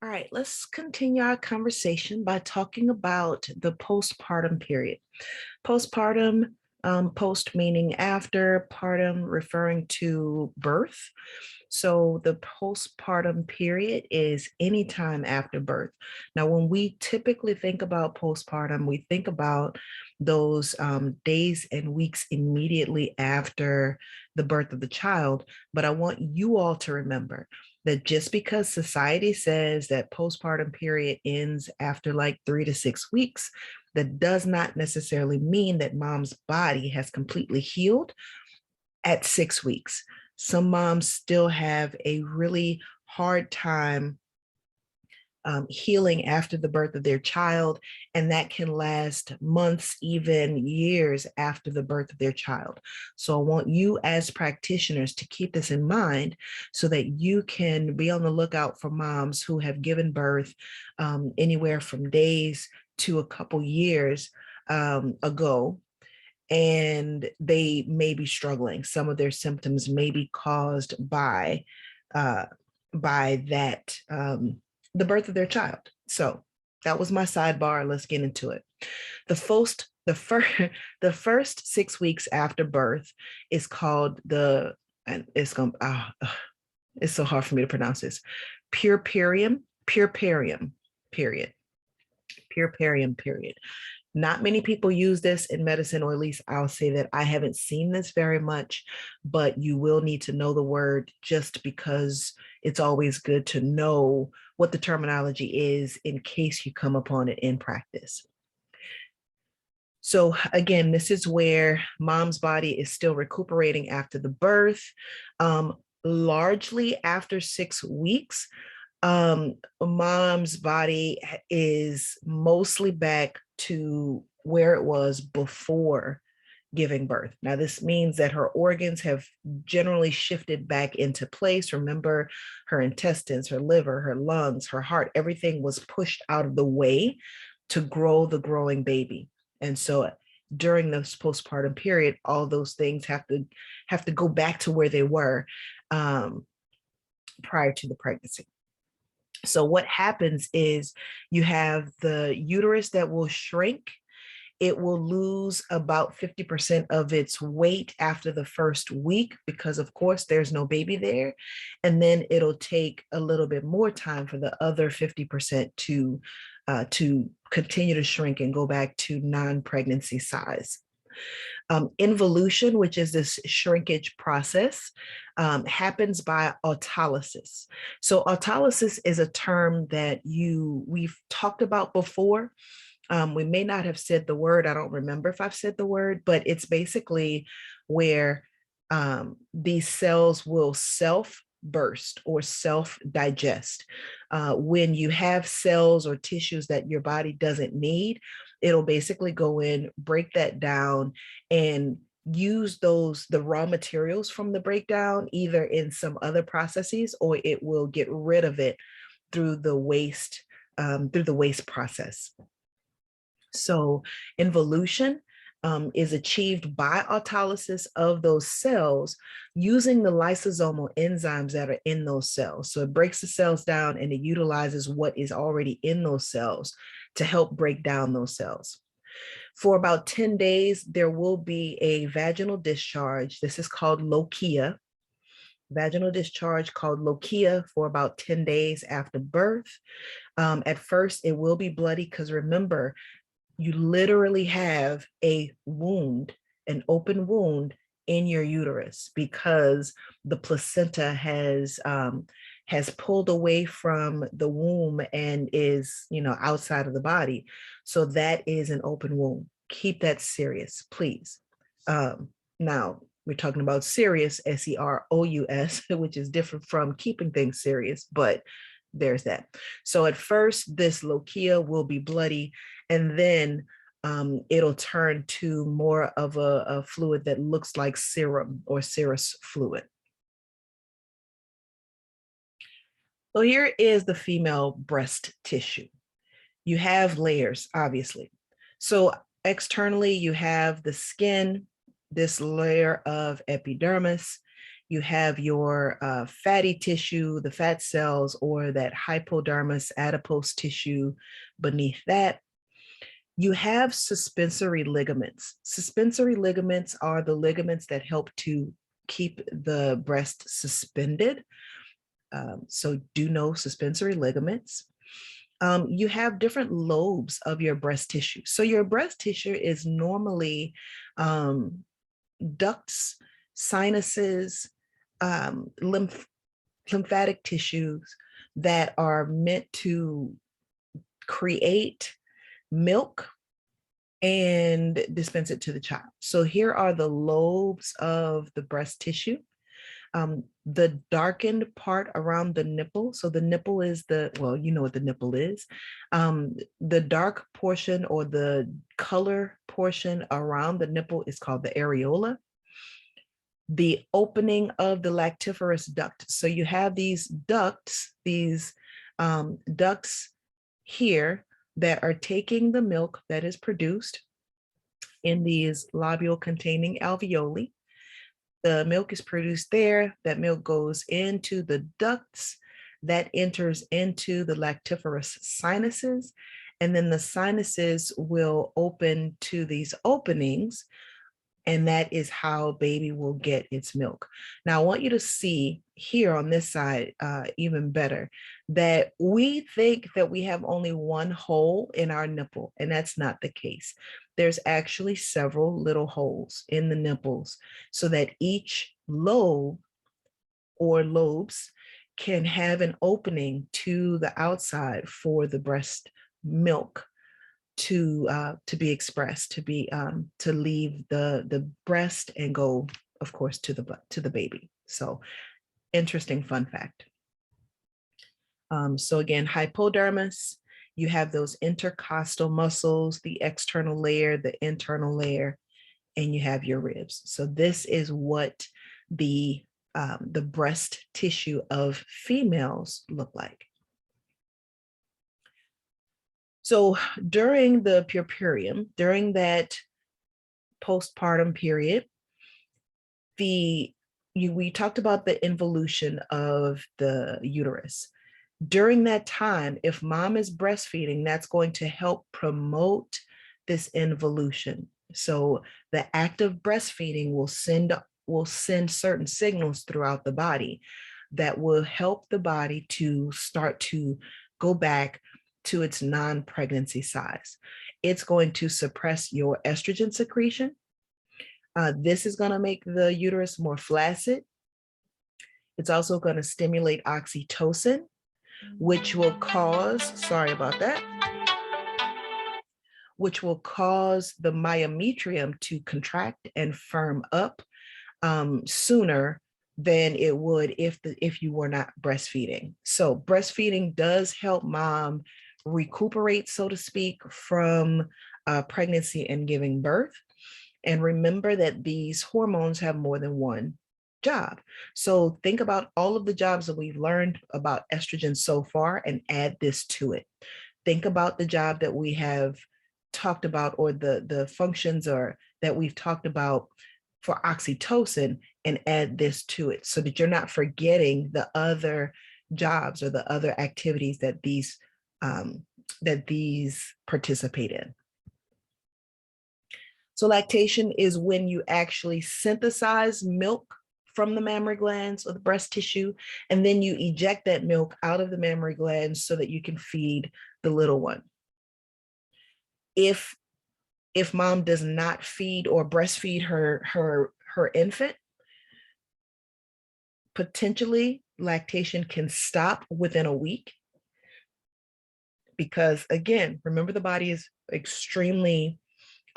All right, let's continue our conversation by talking about the postpartum period. Postpartum, post meaning after, partum referring to birth. So the postpartum period is anytime after birth. Now, when we typically think about postpartum, we think about those days and weeks immediately after the birth of the child. But I want you all to remember that just because society says that postpartum period ends after like 3 to 6 weeks, that does not necessarily mean that mom's body has completely healed at 6 weeks. Some moms still have a really hard time healing after the birth of their child, and that can last months, even years after the birth of their child. So I want you as practitioners to keep this in mind so that you can be on the lookout for moms who have given birth anywhere from days to a couple years ago, and they may be struggling. Some of their symptoms may be caused by that the birth of their child. So that was my sidebar. Let's get into it. The first 6 weeks after birth is called and it's so hard for me to pronounce this, puerperium period. Puerperium period. Not many people use this in medicine, or at least I'll say that I haven't seen this very much, but you will need to know the word just because it's always good to know what the terminology is in case you come upon it in practice. So again, this is where mom's body is still recuperating after the birth. Largely after 6 weeks, mom's body is mostly back to where it was before giving birth. Now, this means that her organs have generally shifted back into place. Remember, her intestines, her liver, her lungs, her heart, everything was pushed out of the way to grow the growing baby. And so during this postpartum period, all those things have to go back to where they were prior to the pregnancy. So what happens is you have the uterus that will shrink. It will lose about 50% of its weight after the first week because, of course, there's no baby there. And then it'll take a little bit more time for the other 50% to continue to shrink and go back to non-pregnancy size. Involution, which is this shrinkage process, happens by autolysis. So autolysis is a term that we've talked about before. We may not have said the word. I don't remember if I've said the word, but it's basically where these cells will self-burst or self-digest. When you have cells or tissues that your body doesn't need, it'll basically go in, break that down, and use the raw materials from the breakdown either in some other processes, or it will get rid of it through the waste process. So involution is achieved by autolysis of those cells using the lysosomal enzymes that are in those cells. So it breaks the cells down and it utilizes what is already in those cells to help break down those cells. For about 10 days, there will be a vaginal discharge. This is called lochia. Vaginal discharge called lochia for about 10 days after birth. At first, it will be bloody because remember, you literally have a wound, an open wound in your uterus because the placenta has pulled away from the womb and is, outside of the body. So that is an open wound. Keep that serious, please. Now, we're talking about serious, SEROUS, which is different from keeping things serious, but there's that. So at first, this lochia will be bloody, and then it'll turn to more of a fluid that looks like serum or serous fluid. So here is the female breast tissue. You have layers, obviously. So externally, you have the skin, this layer of epidermis. You have your fatty tissue, the fat cells, or that hypodermis adipose tissue beneath that. You have suspensory ligaments. Suspensory ligaments are the ligaments that help to keep the breast suspended. So do know suspensory ligaments. You have different lobes of your breast tissue. So your breast tissue is normally ducts, sinuses, lymphatic tissues that are meant to create milk and dispense it to the child. So here are the lobes of the breast tissue. The darkened part around the nipple. So the nipple is well, you know what the nipple is. The dark portion or the color portion around the nipple is called the areola. The opening of the lactiferous duct. So you have these ducts here that are taking the milk that is produced in these lobule containing alveoli. The milk is produced there. That milk goes into the ducts that enters into the lactiferous sinuses. And then the sinuses will open to these openings. And that is how baby will get its milk. Now, I want you to see here on this side even better that we think that we have only one hole in our nipple, and that's not the case. There's actually several little holes in the nipples so that each lobe or lobes can have an opening to the outside for the breast milk to be expressed, to leave the breast and go, of course, to the baby. So interesting fun fact. So again, hypodermis, you have those intercostal muscles, the external layer, the internal layer, and you have your ribs. So this is what the breast tissue of females look like. So during the puerperium, during that postpartum period, we talked about the involution of the uterus. During that time, if mom is breastfeeding, that's going to help promote this involution. So the act of breastfeeding will send certain signals throughout the body that will help the body to start to go back to its non-pregnancy size. It's going to suppress your estrogen secretion. This is going to make the uterus more flaccid. It's also going to stimulate oxytocin, which will cause, sorry about that, which will cause the myometrium to contract and firm up sooner than it would if you were not breastfeeding. So breastfeeding does help mom recuperate, so to speak, from pregnancy and giving birth. And remember that these hormones have more than one job. So think about all of the jobs that we've learned about estrogen so far and add this to it. Think about the job that we have talked about, or the functions that we've talked about for oxytocin, and add this to it so that you're not forgetting the other jobs or the other activities that these participate in. So lactation is when you actually synthesize milk from the mammary glands or the breast tissue, and then you eject that milk out of the mammary glands so that you can feed the little one. If mom does not feed or breastfeed her infant, potentially lactation can stop within a week. Because again, remember, the body is extremely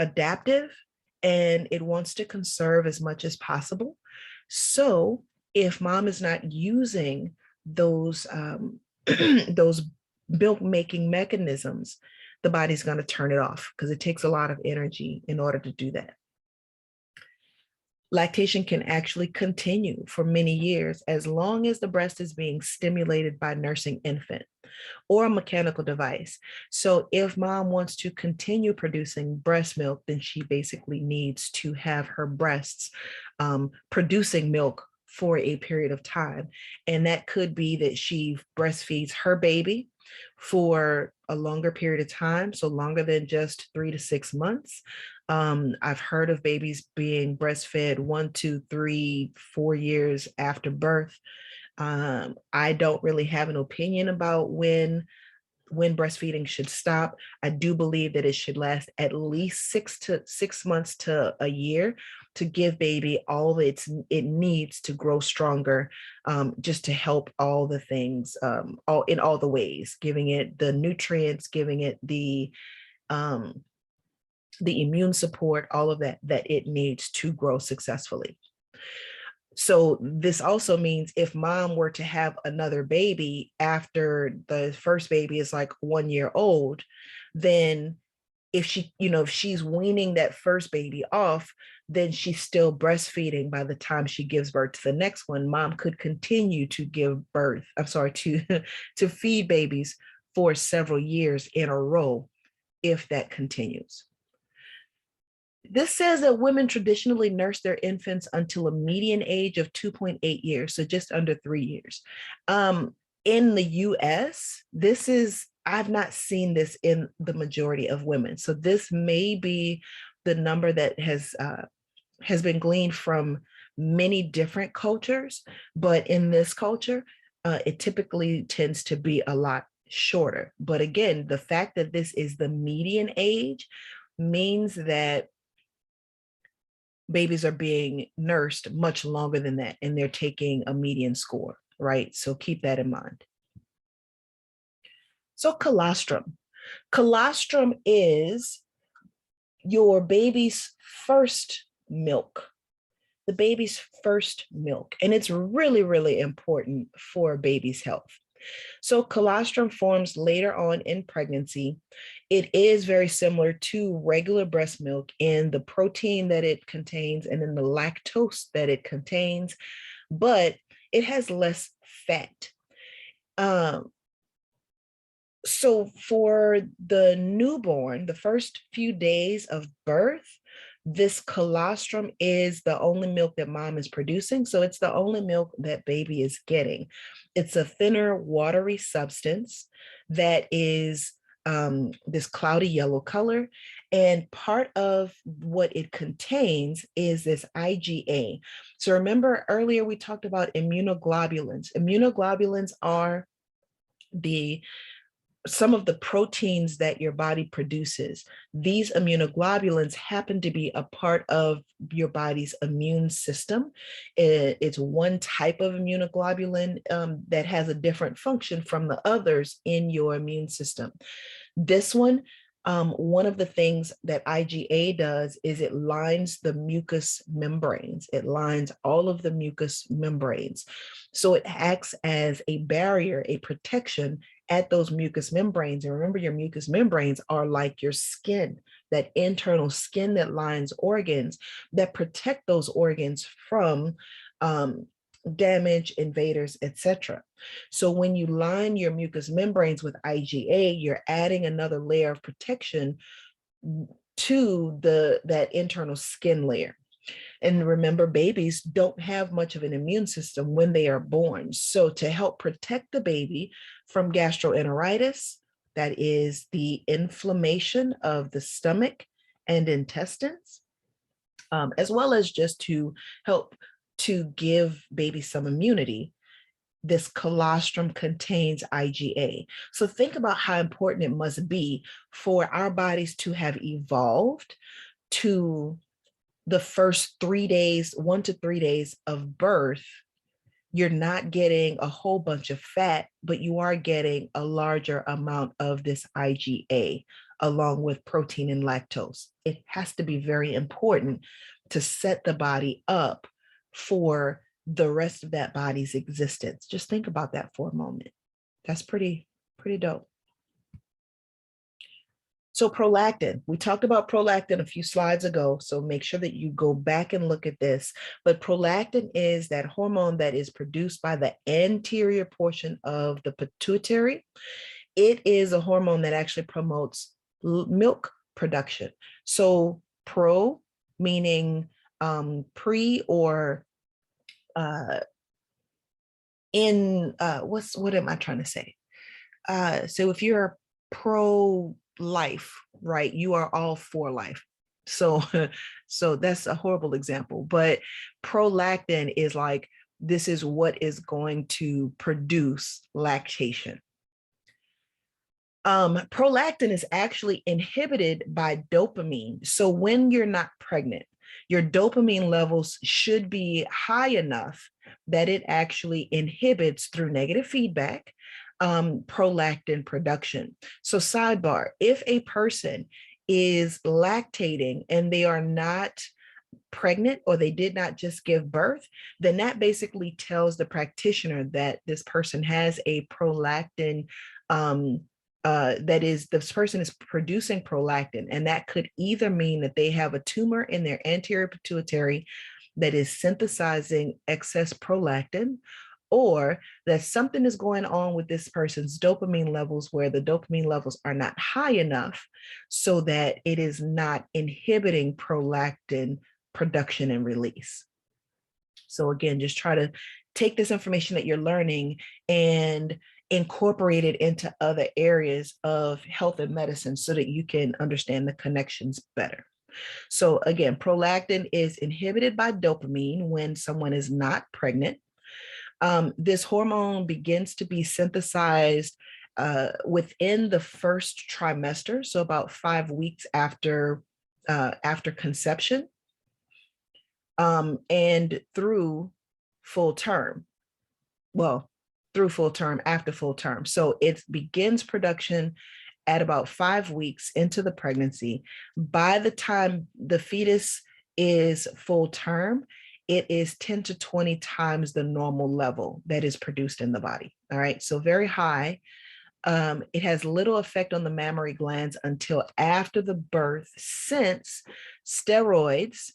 adaptive and it wants to conserve as much as possible. So if mom is not using those those milk making mechanisms, the body's going to turn it off because it takes a lot of energy in order to do that. Lactation can actually continue for many years as long as the breast is being stimulated by nursing infant or a mechanical device. So if mom wants to continue producing breast milk, then she basically needs to have her breasts producing milk for a period of time. And that could be that she breastfeeds her baby for a longer period of time, so longer than just 3 to 6 months. I've heard of babies being breastfed 1, 2, 3, 4 years after birth. I don't really have an opinion about when breastfeeding should stop. I do believe that it should last at least 6 months to a year to give baby all it needs to grow stronger, just to help all the things, all in all the ways, giving it the nutrients, giving it the immune support, all of that it needs to grow successfully. So this also means if mom were to have another baby after the first baby is like 1 year old, then if she's weaning that first baby off, then she's still breastfeeding by the time she gives birth to the next one. Mom could continue to to feed babies for several years in a row if that continues. This says that women traditionally nurse their infants until a median age of 2.8 years, so just under 3 years. In the US, I've not seen this in the majority of women. So this may be the number that has been gleaned from many different cultures, but in this culture, it typically tends to be a lot shorter. But again, the fact that this is the median age means that babies are being nursed much longer than that, and they're taking a median score, right? So keep that in mind. So colostrum. Colostrum is your baby's first milk, the baby's first milk, and it's really, really important for a baby's health. So colostrum forms later on in pregnancy. It is very similar to regular breast milk in the protein that it contains and in the lactose that it contains, but it has less fat. So for the newborn, the first few days of birth, this colostrum is the only milk that mom is producing. So it's the only milk that baby is getting. It's a thinner, watery substance that is this cloudy yellow color. And part of what it contains is this IgA. So remember earlier we talked about immunoglobulins. Immunoglobulins are some of the proteins that your body produces. These immunoglobulins happen to be a part of your body's immune system. It's one type of immunoglobulin that has a different function from the others in your immune system. This one of the things that IgA does is it lines the mucous membranes. It lines all of the mucous membranes. So it acts as a barrier, a protection at those mucous membranes. And remember, your mucous membranes are like your skin, that internal skin that lines organs, that protect those organs from damage, invaders, etc. So when you line your mucous membranes with IgA, you're adding another layer of protection to that internal skin layer. And remember, babies don't have much of an immune system when they are born. So to help protect the baby from gastroenteritis, that is the inflammation of the stomach and intestines, as well as just to help to give baby some immunity, this colostrum contains IgA. So think about how important it must be for our bodies to have evolved to the first 3 days, 1 to 3 days of birth. You're not getting a whole bunch of fat, but you are getting a larger amount of this IgA along with protein and lactose. It has to be very important to set the body up for the rest of that body's existence. Just think about that for a moment. That's pretty dope. So prolactin, we talked about prolactin a few slides ago, so make sure that you go back and look at this. But prolactin is that hormone that is produced by the anterior portion of the pituitary. It is a hormone that actually promotes milk production. So pro meaning pre or uh, what am I trying to say? So if you're pro-life, right, you are all for life. So, so that's a horrible example, but prolactin is like, this is what is going to produce lactation. Prolactin is actually inhibited by dopamine. So when you're not pregnant, your dopamine levels should be high enough that it actually inhibits through negative feedback prolactin production. So sidebar, if a person is lactating and they are not pregnant or they did not just give birth, then that basically tells the practitioner that this person has a prolactin, that is, this person is producing prolactin, and that could either mean that they have a tumor in their anterior pituitary that is synthesizing excess prolactin, or that something is going on with this person's dopamine levels where the dopamine levels are not high enough so that it is not inhibiting prolactin production and release. So again, just try to take this information that you're learning and incorporate it into other areas of health and medicine so that you can understand the connections better. So again, prolactin is inhibited by dopamine when someone is not pregnant. This hormone begins to be synthesized within the first trimester, so about 5 weeks after conception, and through full term. Well, through full term, after full term. So it begins production at about 5 weeks into the pregnancy. By the time the fetus is full term, it is 10 to 20 times the normal level that is produced in the body. All right, so very high. It has little effect on the mammary glands until after the birth, since steroids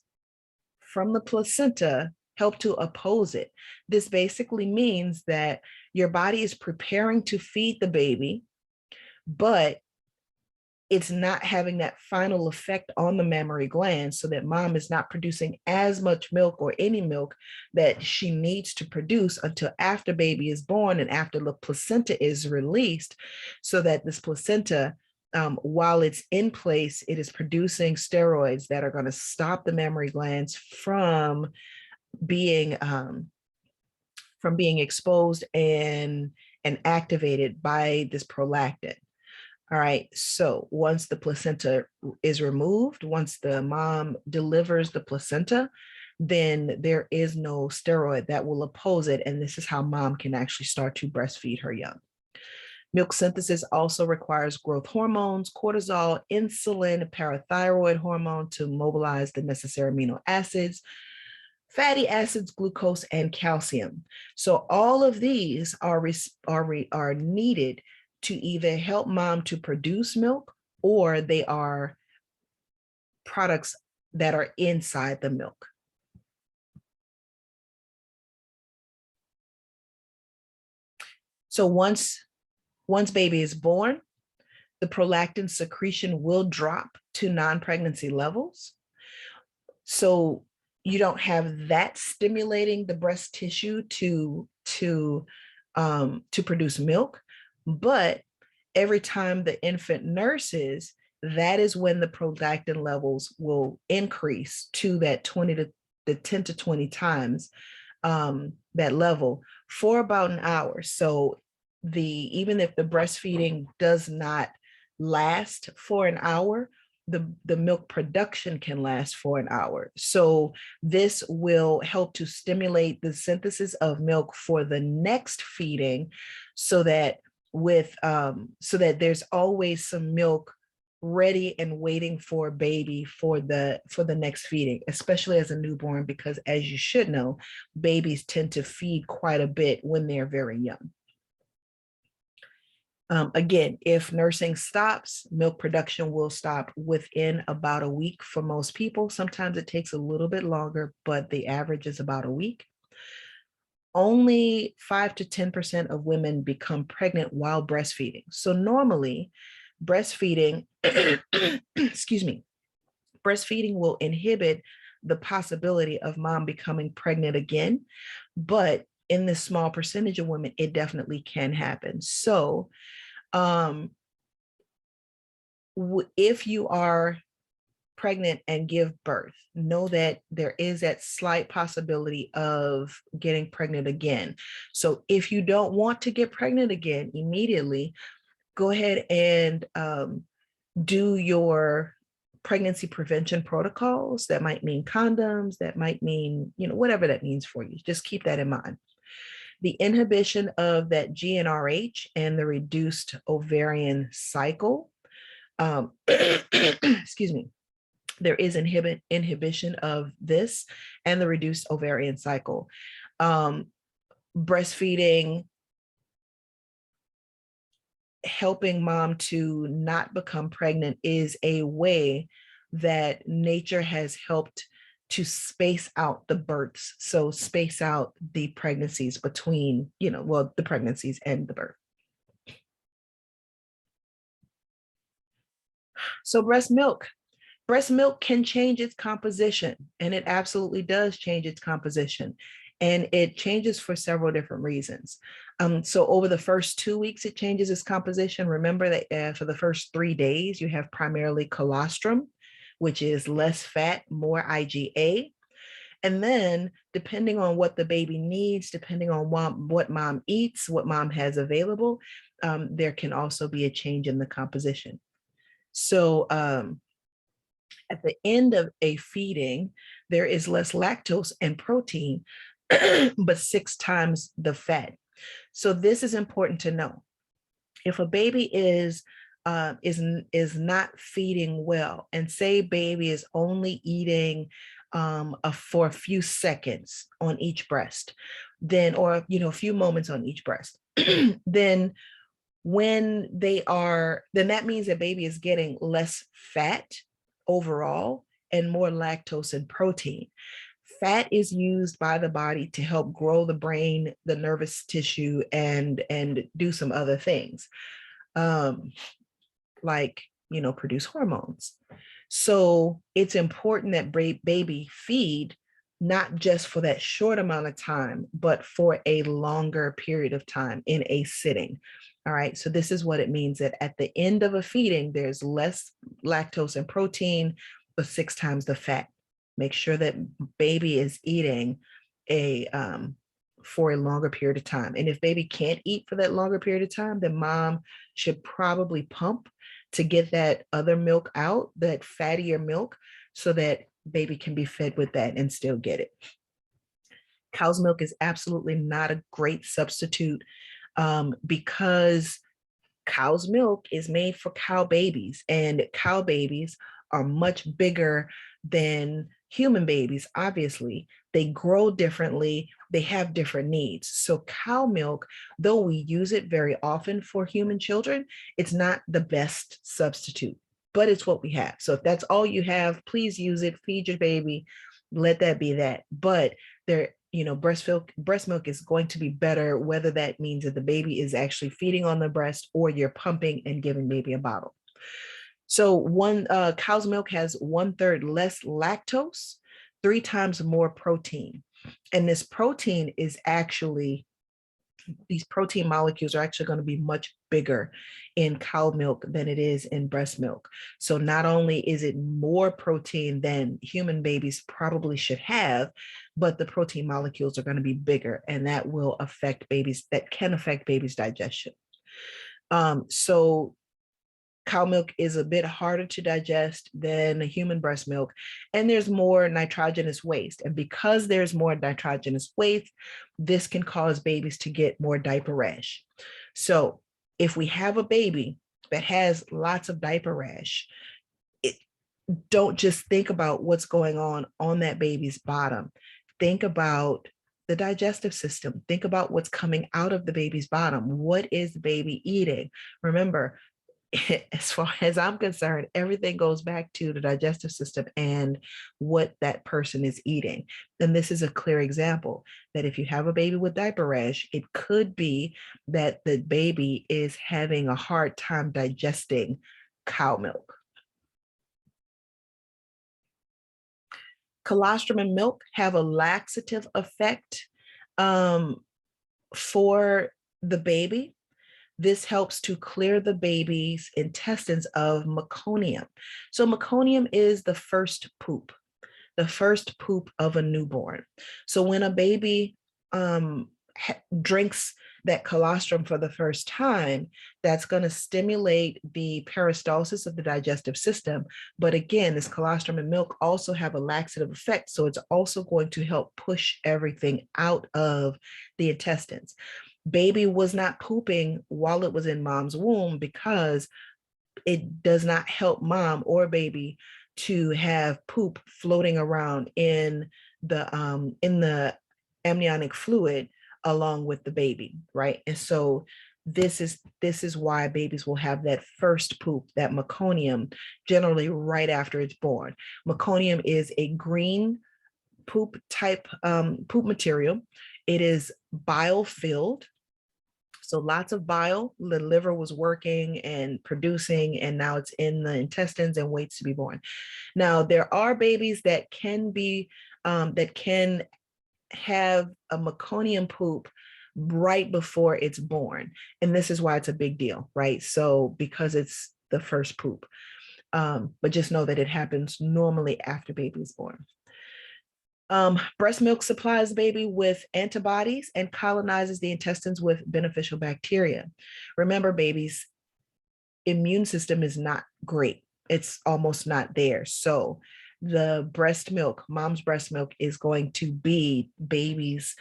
from the placenta help to oppose it. This basically means that your body is preparing to feed the baby, but it's not having that final effect on the mammary glands, so that mom is not producing as much milk or any milk that she needs to produce until after baby is born and after the placenta is released, so that this placenta, while it's in place, it is producing steroids that are going to stop the mammary glands from being exposed and activated by this prolactin. All right, so once the placenta is removed, once the mom delivers the placenta, then there is no steroid that will oppose it. And this is how mom can actually start to breastfeed her young. Milk synthesis also requires growth hormones, cortisol, insulin, parathyroid hormone to mobilize the necessary amino acids, fatty acids, glucose, and calcium. So all of these are needed to either help mom to produce milk, or they are products that are inside the milk. So once baby is born, the prolactin secretion will drop to non-pregnancy levels. So you don't have that stimulating the breast tissue to produce milk. But every time the infant nurses, that is when the prolactin levels will increase to that 10 to 20 times that level for about an hour. So even if the breastfeeding does not last for an hour, the milk production can last for an hour. So this will help to stimulate the synthesis of milk for the next feeding, so that there's always some milk ready and waiting for baby for the next feeding, especially as a newborn, because as you should know, babies tend to feed quite a bit when they're very young. Again, if nursing stops, milk production will stop within about a week for most people. Sometimes it takes a little bit longer, but the average is about a week. Only 5 to 10% of women become pregnant while breastfeeding. So normally breastfeeding, excuse me, breastfeeding will inhibit the possibility of mom becoming pregnant again, but in this small percentage of women, it definitely can happen. So if you are pregnant and give birth, know that there is that slight possibility of getting pregnant again. So if you don't want to get pregnant again immediately, go ahead and do your pregnancy prevention protocols. That might mean condoms, that might mean, whatever that means for you. Just keep that in mind. The inhibition of that GnRH and the reduced ovarian cycle, excuse me, there is inhibition of this and the reduced ovarian cycle. Breastfeeding, helping mom to not become pregnant is a way that nature has helped to space out the births. So space out the pregnancies between, the pregnancies and the birth. So breast milk can change its composition, and it absolutely does change its composition. And it changes for several different reasons. So over the first 2 weeks, it changes its composition. Remember that for the first 3 days, you have primarily colostrum, which is less fat, more IgA. And then depending on what the baby needs, depending on what mom eats, what mom has available, there can also be a change in the composition. So at the end of a feeding, there is less lactose and protein, but 6 times the fat. So this is important to know. If a baby is not feeding well, and say baby is only eating for a few seconds on each breast, then, or a few moments on each breast, then that means that baby is getting less fat overall and more lactose and protein. Fat is used by the body to help grow the brain, the nervous tissue, and do some other things, like produce hormones. So it's important that baby feed not just for that short amount of time, but for a longer period of time in a sitting. All right, so this is what it means, that at the end of a feeding, there's less lactose and protein, but 6 times the fat. Make sure that baby is eating for a longer period of time. And if baby can't eat for that longer period of time, then mom should probably pump to get that other milk out, that fattier milk, so that baby can be fed with that and still get it. Cow's milk is absolutely not a great substitute because cow's milk is made for cow babies, and cow babies are much bigger than human babies. Obviously, they grow differently, they have different needs. So cow milk, though we use it very often for human children, it's not the best substitute, but it's what we have. So if that's all you have, please use it, feed your baby, let that be that. But breast milk is going to be better, whether that means that the baby is actually feeding on the breast or you're pumping and giving baby a bottle. So cow's milk has 1/3 less lactose, 3 times more protein. And this protein is actually, these protein molecules are actually going to be much bigger in cow milk than it is in breast milk. So not only is it more protein than human babies probably should have, but the protein molecules are going to be bigger, and that can affect babies' digestion. So cow milk is a bit harder to digest than human breast milk, and there's more nitrogenous waste. And because there's more nitrogenous waste, this can cause babies to get more diaper rash. So if we have a baby that has lots of diaper rash, don't just think about what's going on that baby's bottom. Think about the digestive system. Think about what's coming out of the baby's bottom. What is the baby eating? Remember, as far as I'm concerned, everything goes back to the digestive system and what that person is eating. And this is a clear example that if you have a baby with diaper rash, it could be that the baby is having a hard time digesting cow milk. Colostrum and milk have a laxative effect for the baby. This helps to clear the baby's intestines of meconium. So meconium is the first poop of a newborn. So when a baby drinks that colostrum for the first time, that's going to stimulate the peristalsis of the digestive system. But again, this colostrum and milk also have a laxative effect. So it's also going to help push everything out of the intestines. Baby was not pooping while it was in mom's womb because it does not help mom or baby to have poop floating around in the amniotic fluid along with the baby, right? And so this is why babies will have that first poop, that meconium, generally right after it's born. Meconium is a green poop type poop material. It is bile filled. So lots of bile, the liver was working and producing, and now it's in the intestines and waits to be born. Now, there are babies that can have a meconium poop right before it's born. And this is why it's a big deal, right? So because it's the first poop. But just know that it happens normally after baby is born. Breast milk supplies baby with antibodies and colonizes the intestines with beneficial bacteria. Remember, baby's immune system is not great. It's almost not there. So the breast milk, mom's breast milk, is going to be baby's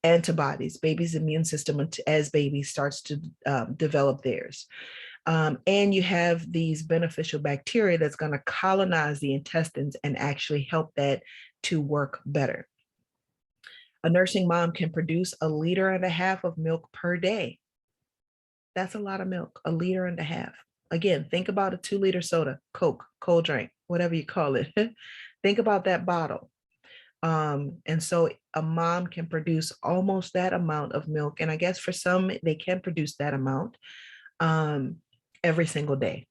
antibodies, baby's immune system as baby starts to develop theirs. And you have these beneficial bacteria that's going to colonize the intestines and actually help that to work better. A nursing mom can produce 1.5 liters of milk per day. That's a lot of milk, 1.5 liters. Again, think about a 2-liter soda, Coke, cold drink, whatever you call it. Think about that bottle. And so a mom can produce almost that amount of milk. And I guess for some, they can produce that amount every single day.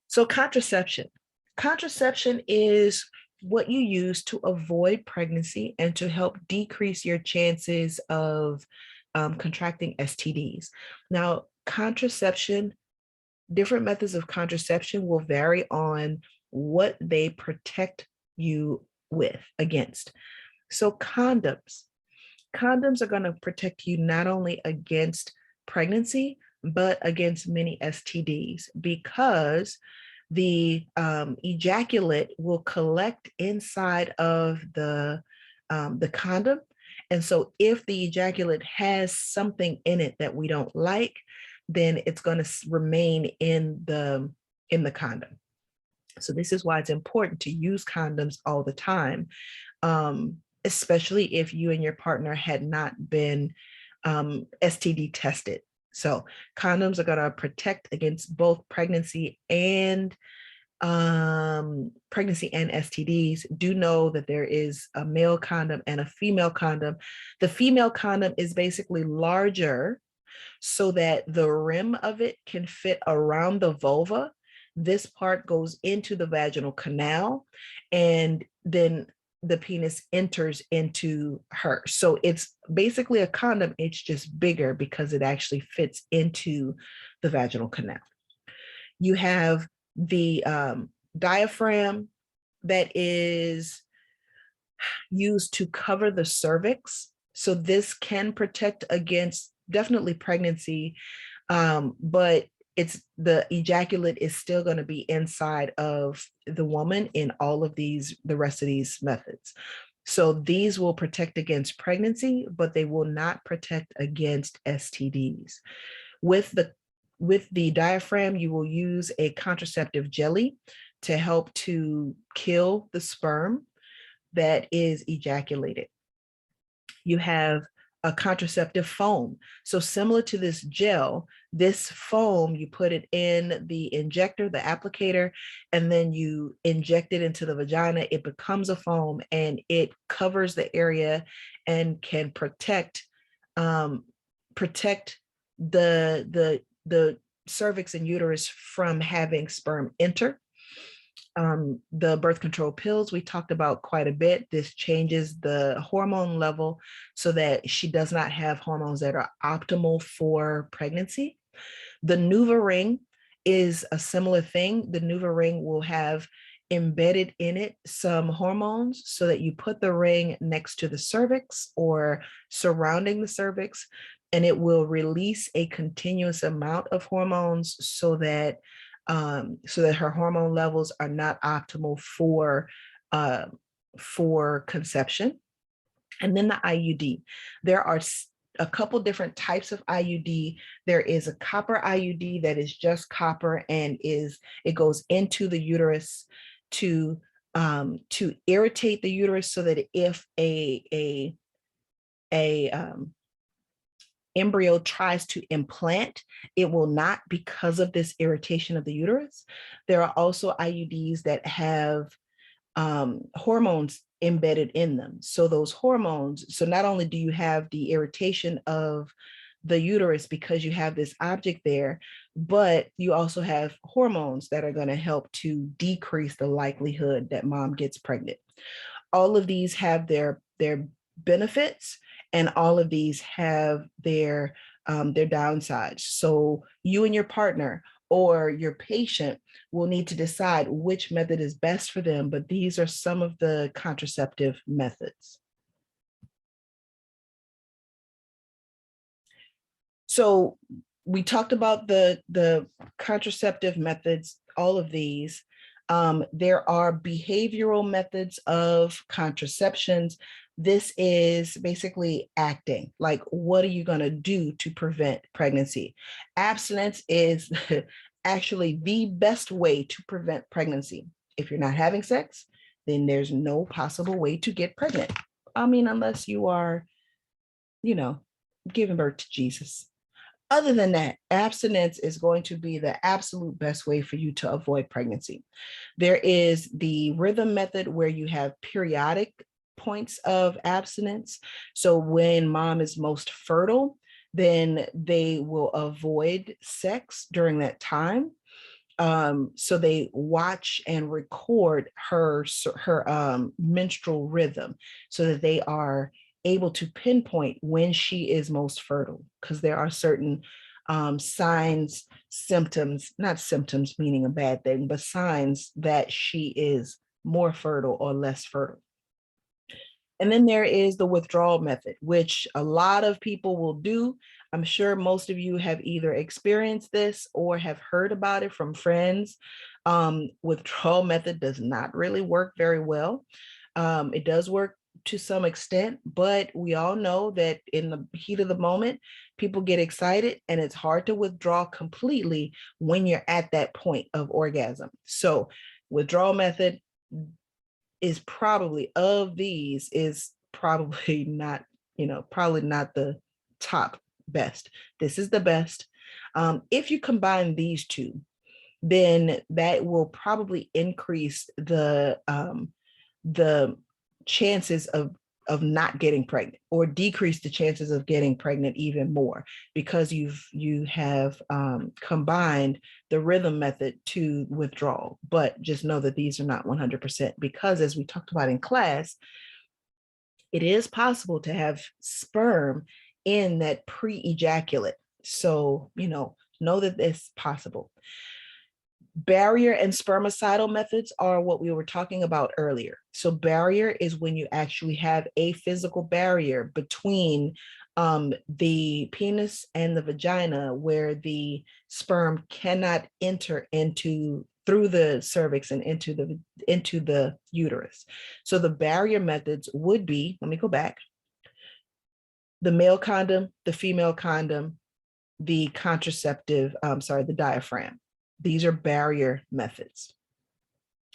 So contraception. Contraception is what you use to avoid pregnancy and to help decrease your chances of contracting STDs. Now, contraception, different methods of contraception will vary on what they protect you against. So condoms are going to protect you not only against pregnancy, but against many STDs, because the ejaculate will collect inside of the condom. And so if the ejaculate has something in it that we don't like, then it's going to remain in the condom. So this is why it's important to use condoms all the time, especially if you and your partner had not been STD tested. So condoms are going to protect against both pregnancy and STDs. Do know that there is a male condom and a female condom. The female condom is basically larger so that the rim of it can fit around the vulva. This part goes into the vaginal canal, and then the penis enters into her. So it's basically a condom. It's just bigger because it actually fits into the vaginal canal. You have the diaphragm that is used to cover the cervix. So this can protect against definitely pregnancy, but the ejaculate is still going to be inside of the woman in all of the rest of these methods. So these will protect against pregnancy, but they will not protect against STDs. With the diaphragm, you will use a contraceptive jelly to help to kill the sperm that is ejaculated. You have a contraceptive foam. So similar to this gel, this foam, you put it in the injector, the applicator, and then you inject it into the vagina. It becomes a foam and it covers the area and can protect the cervix and uterus from having sperm enter. The birth control pills we talked about quite a bit. This changes the hormone level so that she does not have hormones that are optimal for pregnancy. The NuvaRing is a similar thing. The NuvaRing will have embedded in it some hormones so that you put the ring next to the cervix or surrounding the cervix, and it will release a continuous amount of hormones so that her hormone levels are not optimal for conception. And then the IUD. There are a couple different types of IUD. There is a copper IUD that is just copper and it goes into the uterus to irritate the uterus so that if a embryo tries to implant, it will not because of this irritation of the uterus. There are also IUDs that have hormones embedded in them. So those hormones, so not only do you have the irritation of the uterus because you have this object there, but you also have hormones that are going to help to decrease the likelihood that mom gets pregnant. All of these have their benefits, and all of these have their downsides. So you and your partner or your patient will need to decide which method is best for them, but these are some of the contraceptive methods. So we talked about the contraceptive methods, all of these. There are behavioral methods of contraceptions. This is basically acting, like what are you going to do to prevent pregnancy? Abstinence is actually the best way to prevent pregnancy. If you're not having sex, then there's no possible way to get pregnant. I mean, unless you are, giving birth to Jesus. Other than that, abstinence is going to be the absolute best way for you to avoid pregnancy. There is the rhythm method where you have periodic points of abstinence. So when mom is most fertile, then they will avoid sex during that time. So they watch and record her menstrual rhythm so that they are able to pinpoint when she is most fertile, because there are certain signs, symptoms, not symptoms meaning a bad thing, but signs that she is more fertile or less fertile. And then there is the withdrawal method, which a lot of people will do. I'm sure most of you have either experienced this or have heard about it from friends. Withdrawal method does not really work very well. It does work to some extent, but we all know that in the heat of the moment, people get excited and it's hard to withdraw completely when you're at that point of orgasm. So withdrawal method is probably probably not, probably not the top best. This is the best. If you combine these two, then that will probably increase the chances of not getting pregnant, or decrease the chances of getting pregnant even more, because you have combined the rhythm method to withdrawal. But just know that these are not 100%, because as we talked about in class, it is possible to have sperm in that pre-ejaculate. So, know that it's possible. Barrier and spermicidal methods are what we were talking about earlier. So barrier is when you actually have a physical barrier between the penis and the vagina, where the sperm cannot enter through the cervix and into the uterus. So the barrier methods would be, let me go back, the male condom, the female condom, the the diaphragm. These are barrier methods.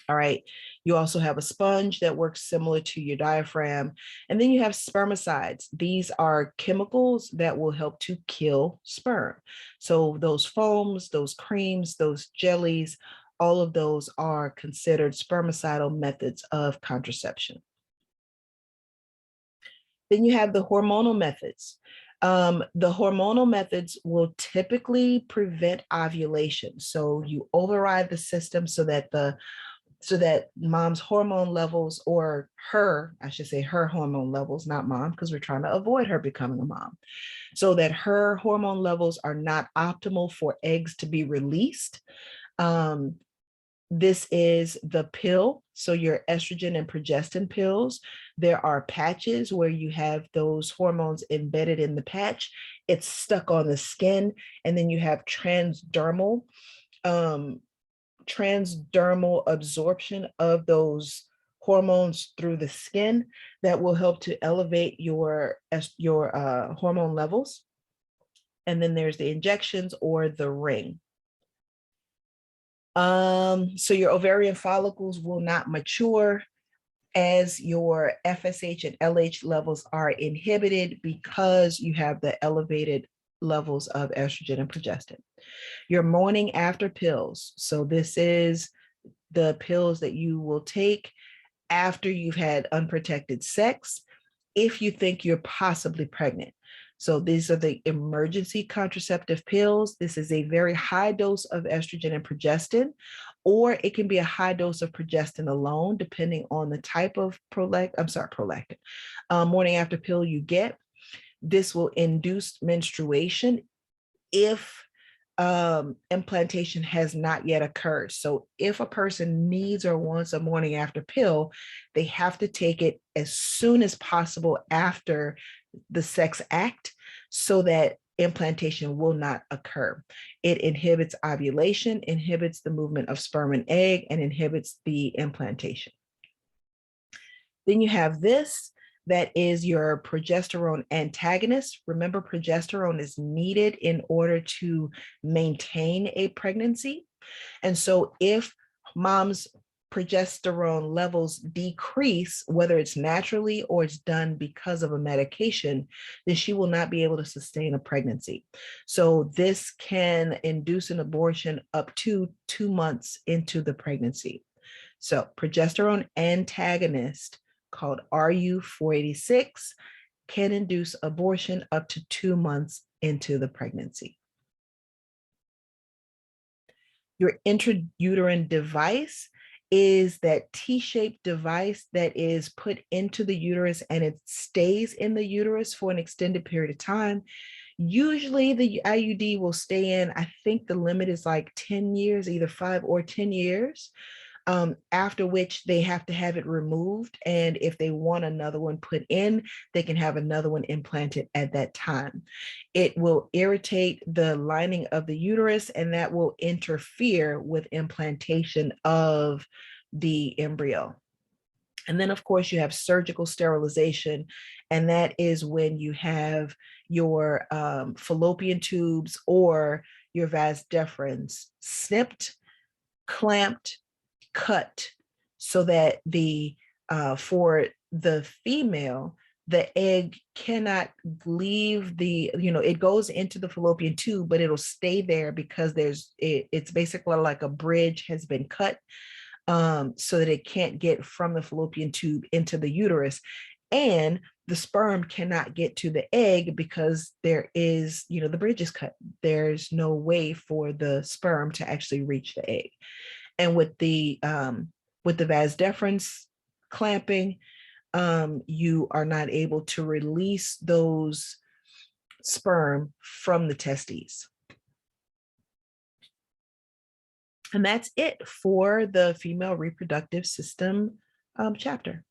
All right. You also have a sponge that works similar to your diaphragm. And then you have spermicides. These are chemicals that will help to kill sperm. So those foams, those creams, those jellies, all of those are considered spermicidal methods of contraception. Then you have the hormonal methods. The hormonal methods will typically prevent ovulation. So you override the system so that mom's hormone levels, or her, I should say her hormone levels, not mom, because we're trying to avoid her becoming a mom, so that her hormone levels are not optimal for eggs to be released. Um, this is the pill. So your estrogen and progestin pills. There are patches where you have those hormones embedded in the patch. It's stuck on the skin. And then you have um, transdermal absorption of those hormones through the skin that will help to elevate your hormone levels. And then there's the injections or the ring. So your ovarian follicles will not mature as your FSH and LH levels are inhibited because you have the elevated levels of estrogen and progestin. Your morning after pills. So this is the pills that you will take after you've had unprotected sex if you think you're possibly pregnant. So these are the emergency contraceptive pills. This is a very high dose of estrogen and progestin, or it can be a high dose of progestin alone, depending on the type of prolactin, morning after pill you get. This will induce menstruation if implantation has not yet occurred. So if a person needs or wants a morning after pill, they have to take it as soon as possible after the sex act so that implantation will not occur. It inhibits ovulation, inhibits the movement of sperm and egg, and inhibits the implantation. Then you have this, that is your progesterone antagonist. Remember, progesterone is needed in order to maintain a pregnancy. And so if mom's progesterone levels decrease, whether it's naturally or it's done because of a medication, then she will not be able to sustain a pregnancy. So this can induce an abortion up to 2 months into the pregnancy. So progesterone antagonist called RU486 can induce abortion up to 2 months into the pregnancy. Your intrauterine device is that T-shaped device that is put into the uterus and it stays in the uterus for an extended period of time. Usually the IUD will stay in, I think the limit is like 10 years, either 5 or 10 years. After which they have to have it removed. And if they want another one put in, they can have another one implanted at that time. It will irritate the lining of the uterus, and that will interfere with implantation of the embryo. And then, of course, you have surgical sterilization, and that is when you have your fallopian tubes or your vas deferens snipped, clamped, cut, so that for the female, the egg cannot leave it goes into the fallopian tube, but it'll stay there because it's basically like a bridge has been cut, so that it can't get from the fallopian tube into the uterus. And the sperm cannot get to the egg because there is, the bridge is cut. There's no way for the sperm to actually reach the egg. And with the vas deferens clamping, you are not able to release those sperm from the testes. And that's it for the female reproductive system chapter.